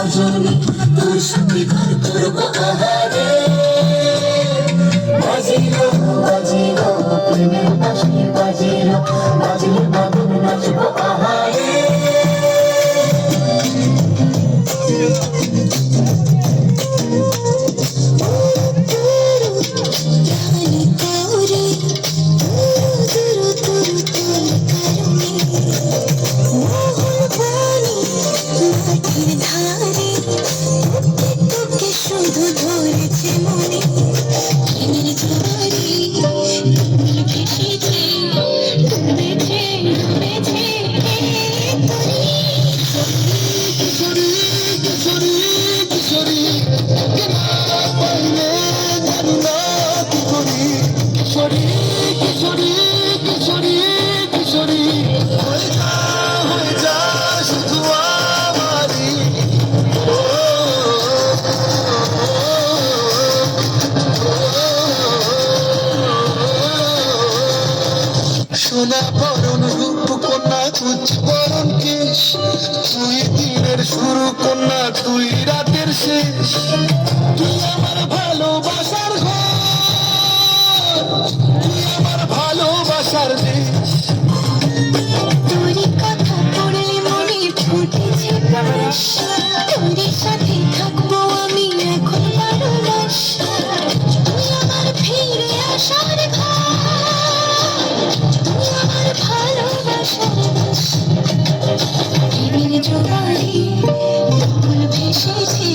রজনী তোর সঙ্গে ঘর করবো আহারে বাজিলো বাজিলো প্রেমের বাঁশি বাজিলো বাজিলে বাদন নাচবো আহারে সোনা বরণ রূপ কন্যা তুচ্ছ বরণ কেশ তুই দিনের শুরু কন্যা তুই রাতের শেষ তুই আমার ভালোবাসার ঘর তুই আমার ভালোবাসার দেশ তোরই কথা পড়লে মনে ফুটেছে পরশ তোরই সাথে থাকবো আমি এখন ভালোবাস তুই আমার ফিরে আসার ভালোবাসার দেশ প্রেমের জোয়ারে দোল ভেসেছে